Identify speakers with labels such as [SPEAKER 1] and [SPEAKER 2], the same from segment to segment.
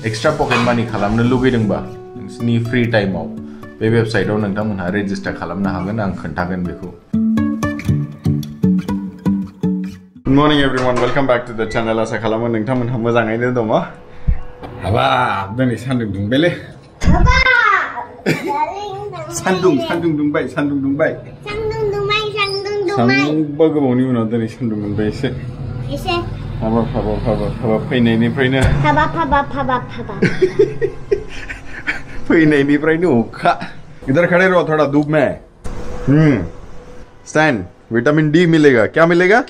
[SPEAKER 1] Extra pocket मानि खालामनो लुगैदोंबा नोंसिनि फ्री टाइमाव बे वेबसाइटआव नोंथांमोनहा रेजिस्टार खालामनो हागोन आं खोन्थागोन बेखौ। Good morning everyone, welcome back to the channel. आसा खालामो नोंथांमोनहा मोजाङैनो दङ। हाबाब दिनै सान्दुं दुंबायलै। सान्दुं दुंबाय। सानबा गोबावनि उनाव दिनै सान्दुं दुंबाय एसे। हाबाब फैनायनिफ्रायनो फैनायनिफ्रायनो अखा। इधर खड़े रहो थोड़ा धूप में। स्टैंड, विटामिन डी मिलेगा। क्या मिलेगा?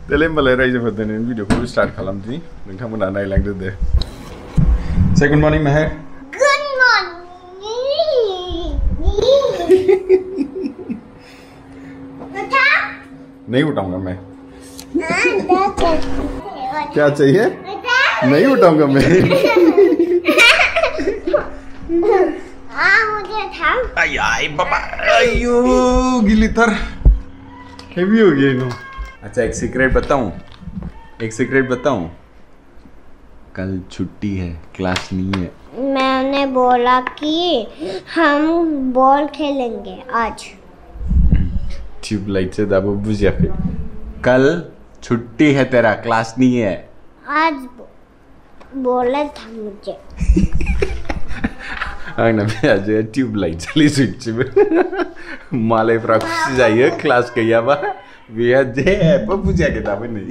[SPEAKER 1] देलाय होमबालाय रायजोफोर दिनैनि भिडिअखौ स्टार्ट खालामसै, नोंथांमोना नायलांदो दे। Say good morning Meher.
[SPEAKER 2] Good morning.
[SPEAKER 1] नहीं उठाऊंगा मैं। क्या चाहिए? नहीं उठाऊंगा मैं।
[SPEAKER 2] मुझे था।
[SPEAKER 1] आई बाबा, अयो गिली तर हेवी हो गया इन्हों। अच्छा एक सीक्रेट बताऊं? कल छुट्टी है, क्लास नहीं है।
[SPEAKER 2] मैंने बोला कि हम बॉल खेलेंगे आज।
[SPEAKER 1] ट्यूबलाइट से दाबो बुझियाखै। कल छुट्टी है तेरा, क्लास नहीं है।
[SPEAKER 2] आज बोला था मुझे।
[SPEAKER 1] आंना बे आज ट्यूबलाइट चली सुइचिबो। मालाय फ्रा खुसि जायो क्लास गैयाबा। बेया जेबो बुझियाखै दाबो नै।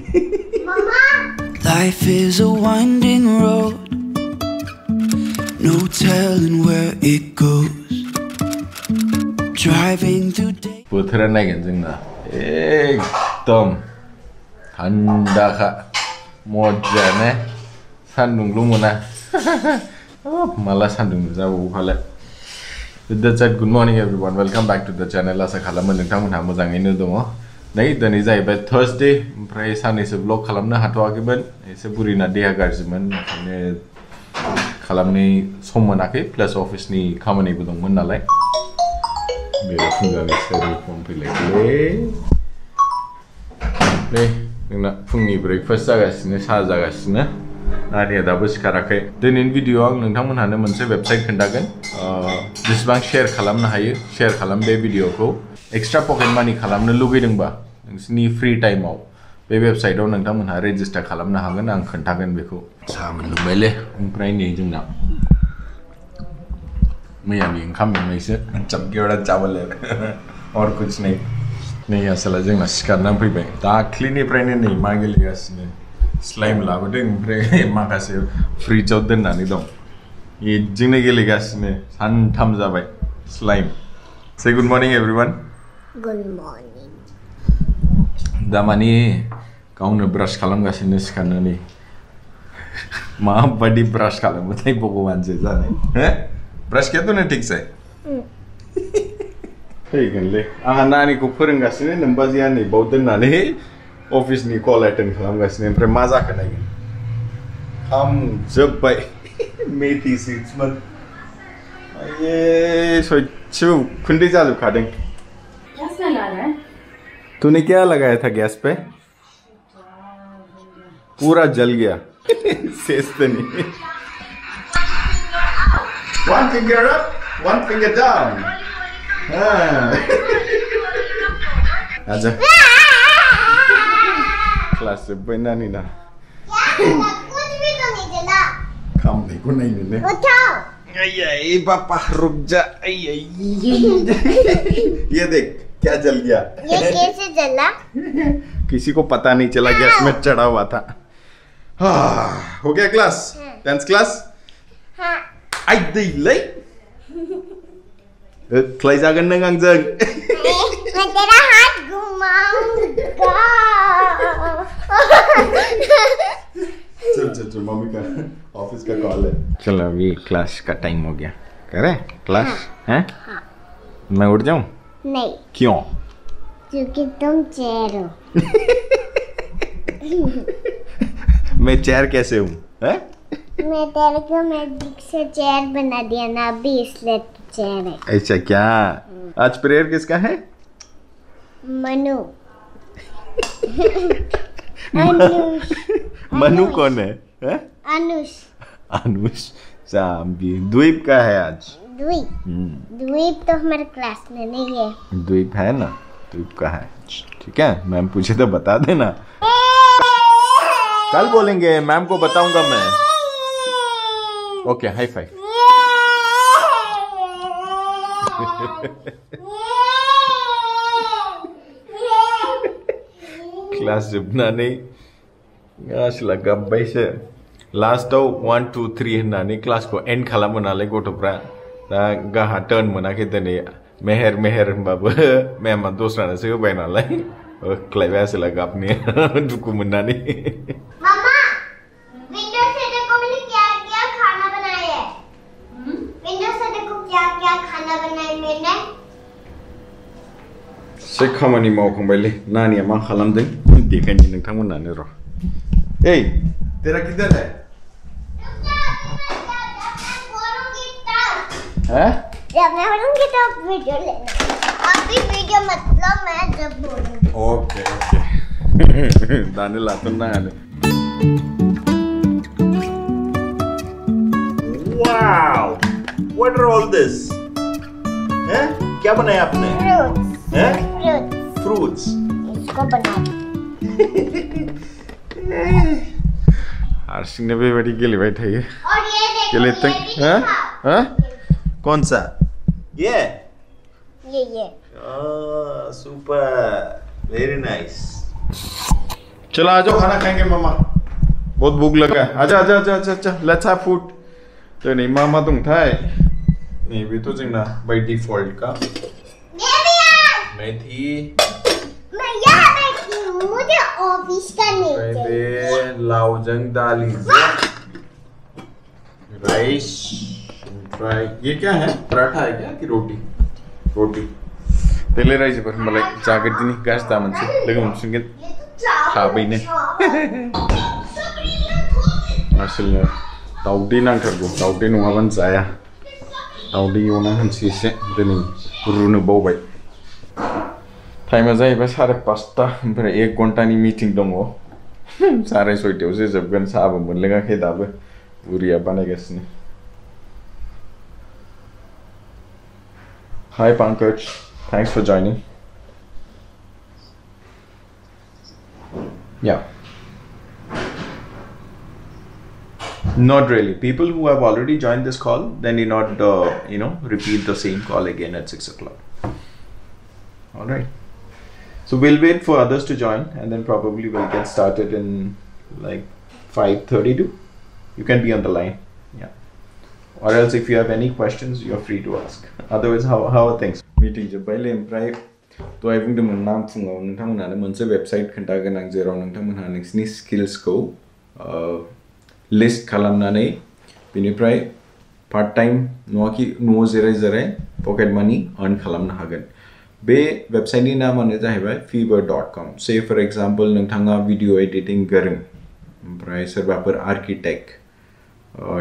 [SPEAKER 3] Life is a winding road, no telling where it goes. Driving through day.
[SPEAKER 1] बोथोरा नायगोन जोंना एकदम थान्दाखा मजानो सान्दुंल' मोना। माला सान्दुं नुजाबावो फालाय। That's it. Good morning everyone, welcome back to the channel. आसा खालामो नोंथांमोनहा मोजाङैनो दङ। नै दिनै जाहैबाय थर्सडे, ओमफ्राय साननैसो ब्लग खालामनो हाथ'वाखैमोन, एसे बुरिना देहा गाज्रिमोन, ओंखायनो खालामनो सम मोनाखै, प्लास अफिसनि खामानिबो दंमोन नालाय। बेराफुंजानि सोरनि फन फैलायलै। नै जोंना फुंनि ब्रेकफास्ट जागासिनो, साहा जागासिनो। नानिया दाबो सिखाराखै। दिनैनि भिडिअ'आव आं नोंथांमोनहानो मोनसे वेबसाइट खोन्थागोन। जेसेबां शेयार खालामनो हायो शेयार खालाम बे भिडिअ'खौ। एक्सट्रा पकेट मानि खालामनो लुगैदोंबा नोंसिनि फ्री टाइमाव बे वेबसाइटआव नोंथांमोनहा रेजिस्टार खालामनो हागोन आं खोन्थागोन बेखौ। साहा मोनलोंबायलै, ओमफ्राय नै जोंना मैयानि ओंखाम एवनायसो, चपकेवड़ा चावल है और कुछ नहीं। नै आसोला जोंना सिखारनानै फैबाय। दाख्लिनिफ्रायनो नै मा गेलेगासिनो, स्लाइम लाबोदों, ओमफ्राय माखासे फ्रिजआव दोननानै दं। बेजोंनो गेलेगासिनो, सानथाम जाबाय slime. Say good morning everyone.
[SPEAKER 2] Good morning.
[SPEAKER 1] दा माने गावनो ब्रास खालामगासिनो सिखारनानै। माबायदि ब्रास खालामोथाय भगवानसो जाने। ब्रास किया तूने ठीक से? फैगोनलै। आंहा नानिखौ फोरोंगासिनो, नोमबाजैया नै बाव दोननानै अफिसनि कल एटेन्ड खालामगासिनो। ओमफ्राय मा जाखो नायगोन। खामजोब्बाय मेथि सिड्समोन। आये सच्चू खुंडी जाजोबखादों।
[SPEAKER 4] गैस में ला रहा है?
[SPEAKER 1] तूने क्या लगाया था गैस पे? पूरा जल गया। शेष तो नहीं। One finger up, one finger down. आजा। क्लास से बना नहीं ना।
[SPEAKER 2] कुछ भी तो नहीं देना।
[SPEAKER 1] काम नहीं को नहीं ने।
[SPEAKER 2] उठाओ।
[SPEAKER 1] अये पापा रुक जा। ये देख क्या जल गया।
[SPEAKER 2] ये कैसे जला?
[SPEAKER 1] किसी को पता नहीं चला, गैस में चढ़ा हुआ था। हो गया क्लास? 10th class?
[SPEAKER 2] हाँ।
[SPEAKER 1] आई दे ले। क्लास जागन नों आंजों।
[SPEAKER 2] मैं तेरा हाथ घुमाऊंगा।
[SPEAKER 1] चल मम्मी का ऑफिस का कॉल है। चलो अभी क्लास का टाइम हो गया। करे क्लास? हैं?
[SPEAKER 2] हाँ।
[SPEAKER 1] मैं उठ जाऊं?
[SPEAKER 2] नहीं।
[SPEAKER 1] क्यों?
[SPEAKER 2] क्योंकि तुम चेयर हो।
[SPEAKER 1] मैं चेयर कैसे हूँ? हैं?
[SPEAKER 2] मैं तेरे को मैजिक से चेयर बना दिया ना, अभी इसलिए चेयर है।
[SPEAKER 1] ऐसा क्या? आज प्रेयर किसका है?
[SPEAKER 2] मनु। Anush.
[SPEAKER 1] मनु कौन है?
[SPEAKER 2] Anush.
[SPEAKER 1] अनुष साम्बी द्वीप का है आज।
[SPEAKER 2] द्वीप तो हमारे क्लास में नहीं है।
[SPEAKER 1] द्वीप है ना, द्वीप का है। ठीक है, मैम पूछे तो बता देना। कल बोलेंगे, मैम को बताऊंगा मैं। Okay, high five. क्लास जोबनानै गासैला गाब्बायसो। लास्टाव 1 2 3 होननानै क्लासखौ एन्ड खालामो नालाय गथ'फ्रा। दा गाहा टर्न मोनाखै दिनै मेहेर मेहेर होनबाबो मेमा दस्रानोसो होबाय नालाय होख्लायबाय आसोला गाबनि दुखु मोननानै।
[SPEAKER 2] मामा, विंडो से देखो मैंने क्या-क्या खाना बनाया है। विंडो से देखो क्या-क्या खाना बनाया मैंने।
[SPEAKER 1] से खामानि मावखांबायलै, नानिया मा खालामदों देखायनि नोंथांमोनानो र'। ए तेरा किधर है? हैं?
[SPEAKER 2] जब मैं बोलूंगी तो वीडियो लेना। अभी वीडियो मतलब मैं जब बोलूंगी।
[SPEAKER 1] Okay okay. दाने लातो ना आने। Wow, what are all this? हैं? क्या बनाया आपने?
[SPEAKER 2] फ्रूट्स।
[SPEAKER 1] हैं? फ्रूट्स।
[SPEAKER 2] इसको बना।
[SPEAKER 1] आर्शिंग ने भी बड़ी गेलेबाय थायो।
[SPEAKER 2] और ये देखो।
[SPEAKER 1] गेलेते हैं? हैं? कौन सा? ये सुपर, वेरी नाइस। चलो आ जाओ, खाना खाएंगे मामा, बहुत भूख लगा है। आजा आजा आजा आजा आजा, लेट्स हैव फूड। तो नहीं मामा तुम थाय नहीं भी तो जिंगना बाय डिफॉल्ट का मैं थी,
[SPEAKER 2] मैं यहाँ बैठी हूँ, मुझे ऑफिस का नहीं चाहिए।
[SPEAKER 1] लाउजंग दाली राइस फ्राई। ये क्या है, पराठा है क्या कि रोटी? रोटी तेले राइस पर मलाई जागत दिनी गास तामन से लोगो मोनसिगोन थाबैनो। आसलनो दाउदै नांथारगौ, दाउदै नङाबानो जाया। दाउदै एवना होनसै एसे, दिनै रुनो बावबाय। टाइमा जाहैबाय 5:30, ओमफ्राय 1 घन्टानि मिटिं दङ। 6:30आवसो जोबगोन। साहाबो मोनलोङाखै दाबो, बुरिया बानायगासिनो। Hi Pankaj, thanks for joining. Yeah. Not really. People who have already joined this call, then you not, repeat the same call again at 6 o'clock. All right. So we'll wait for others to join, and then probably we'll get started in like 5:32. You can be on the line. Yeah. Or else if you have any questions, you're free to ask. Otherwise, how are things? Meeting जोब्बायलै, ओमफ्राय दहाय बुंदोंमोन नाम फुङाव नोंथांमोनहानो मोनसे website खोन्थागोन आं, जेराव नोंथांमोनहा नोंसिनि स्किल्सखौ लिस्ट खालामनानै बेनिफ्राय पार्ट टाइम नङाखि न'आव जिराय पकेट मानि अर्न खालामनो हागोन। बे वेबसाइटनि नामानो जाहैबाय fiverr.com। से फॉर एग्जांपल नोंथाङा भिडिअ एडिटिं गोरों, ओमफ्राय सोरबाफोर आर्किटेक्ट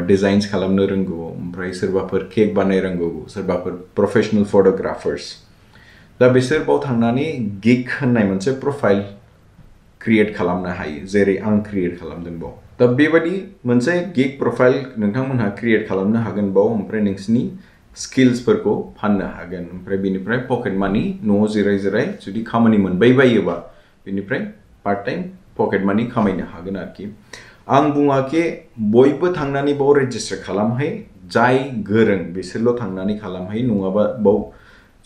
[SPEAKER 1] डिजाइन्स खालामनो रोंगौ, ओमफ्राय सोरबाफोर केक बानाय रोंगौ, सोरबाफोर प्रोफेशनल फटोग्राफार्स। दा बिसोर बाव थांनानै गिग होननाय मोनसे प्रोफाइल क्रिएट खालामनो हायो, जेरै आं क्रिएट खालामदों बाव। दा बेबायदि मोनसे गिग प्रोफाइल नोंथांमोनहा क्रिएट खालामनो हागोन बाव, ओमफ्राय नोंसिनि स्किल्सफोरखौ फाननो हागोन, ओमफ्राय बेनिफ्राय पकेट मानि न'आव जिराय जुदि खामानि मोनबाय बायोबा बेनिफ्राय पार्ट टाइम पकेट मानि खामायनो हागोन आरोखि। आं बुङाखि बयबो थांनानै बाव रेजिस्टार खालामहै, जाय गोरों बिसोरल' थांनानै खालामहै, नङाबा बाव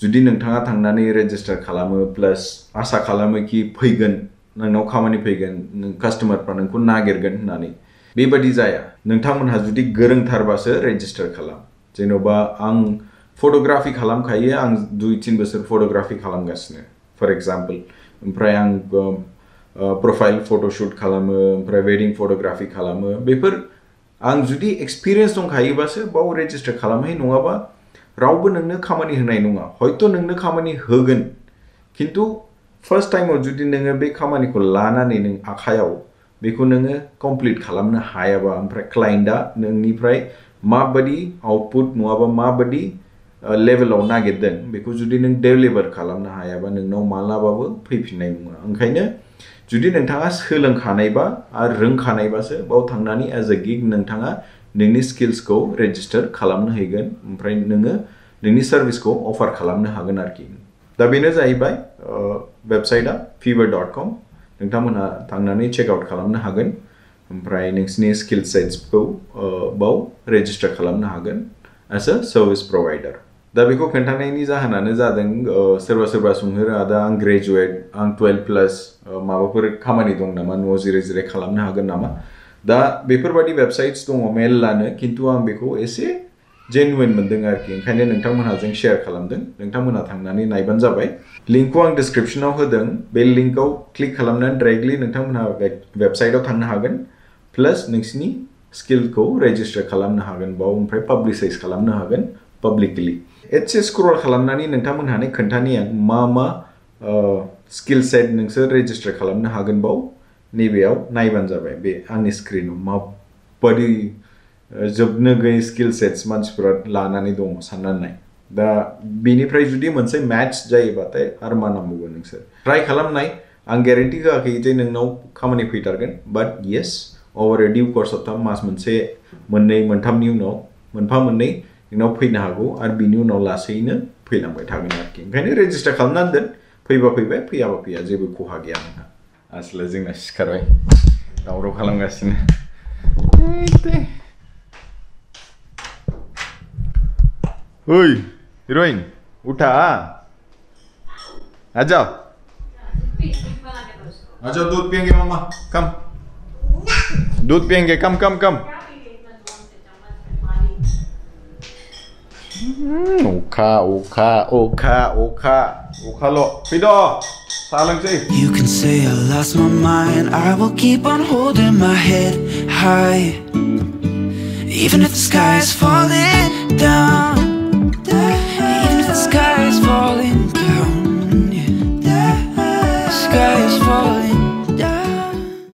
[SPEAKER 1] जुदि नोंथाङा थांनानै रेजिस्टार खालामो प्लास आसा खालामो कि फैगोन, नोंनाव खामानि फैगोन, कास्टमारफ्रा नोंखौ नागिरगोन होननानै, बेबायदि जाया। नोंथांमोनहा जुदि गोरोंथारबासो रेजिस्टार खालाम। जेन'बा आं फटोग्राफि खालामखायो, आं 2-3 बोसोर फटोग्राफि खालामगासिनो फर एग्जाम्पल, ओमफ्राय आं प्रोफाइल फटोशूट खालामो, ओमफ्राय वेडिंग फटोग्राफि खालामो। बेफोर आं जुदि एक्सपिरियेन्स दंखायोबासो बाव रेजिस्टार खालामहै, नङाबा रावबो नोंनो खामानि होनाय नङा। हयथ' नोंनो खामानि होगोन, खिन्थु फार्स्ट टाइमाव जुदि नोङो बे खामानिखौ लानानै नों आखायाव बेखौ नोङो कमप्लिट खालामनो हायाबा, ओमफ्राय क्लाइन्टआ नोंनिफ्राय माबायदि आउटपुट नङाबा माबायदि लेभेलाव नागिरदों बेखौ जुदि नों डेलिभार खालामनो हायाबा नोंनाव मालाबाबो फैफिननाय नङा ओंखायनो जुदि नोंथाङा सोलोंखानायबा आरो रोंखानायबासो बाव थांनानै एज अ गिग नोंथाङा नोंनि स्किल्सखौ रेजिस्टार खालामनो हैगोन ओमफ्राय नोङो नोंनि सार्भिसखौ अफार खालामनो हागोन आरोखि दा बेनो जाहैबाय वेबसाइटआ fiverr.com नोंथांमोनहा थांनानै चेक आउट खालामनो हागोन ओमफ्राय नोंसिनि स्किल सेट्सखौ बाव रेजिस्टार खालामनो हागोन एज अ सार्भिस प्रभाइडार दा बेखौ खोन्थानायनि जाहोनानो जादों सोरबा सोरबा सोंहरो आदा आं ग्रेजुवेट आं 12 प्लास माबाफोर खामानि दं नामा न'आव जिराय जिराय खालामनो हागोन नामा दा बेफोरबायदि वेबसाइट्स दङ मेललानो खिन्थु आं बेखौ एसे जेनुइन मोनदों आरोखि ओंखायनो नोंथांमोनहा जों शेयार खालामदों नोंथांमोनहा थांनानै नायबानो जाबाय लिंकखौ आं डिसक्रिप्शनाव होदों बे लिंकआव क्लिक खालामनानै डाइरेक्टलि नोंथांमोनहा वेबसाइटआव थांनो हागोन प्लास नोंसिनि स्किलखौ रेजिस्टार खालामनो हागोन बाव ओमफ्राय पाब्लिसाइज खालामनो हागोन पाब्लिकलि एसे स्क्रल खालामनानै नोंथांमोनहानो खोन्थानि आं मा स्किल सेट नोंसोर रेजिस्टार खालामनो हागोन बाव नैबेयाव नायबानो जाबाय बे आंनि स्क्रिनाव माबायदि जोबनो गैयै स्किल सेट्स मानसिफोरा लानानै दङ साननानै नाय दा बेनिफ्राय जुदि मोनसे मैच जायोबाथाय आरो मा नांबावगोन नोंसोर ट्राइ खालामनाय आं ग्यारेन्टि होआखै जे नोंनाव खामानि फैथारगोन बाट येस अभार ए डिउ कर्स अफ टाइम मास मोनसे मोननै मोनथामनि उनाव मोनफा मोननै नोंनाव फैनो हागौ आरो बिनि उनाव लासैनो फैलांबाय थागोन आरोखि ओंखायनो रेजिस्टार खालामनानै दोन फैबा फैबाय फैयाबा फैया जेबो खहा गैया नोंहा आसोला जोंना सिखारबाय दावराव खालामगासिनो ओइ हिरोइन उठा आजा आजा दूध पियेंगे मामा कम दूध पियेंगे कम ओखा लो फैदो Saha लोंसै
[SPEAKER 3] You can say I lost my mind, I will keep on holding my head high, even if the sky is falling down.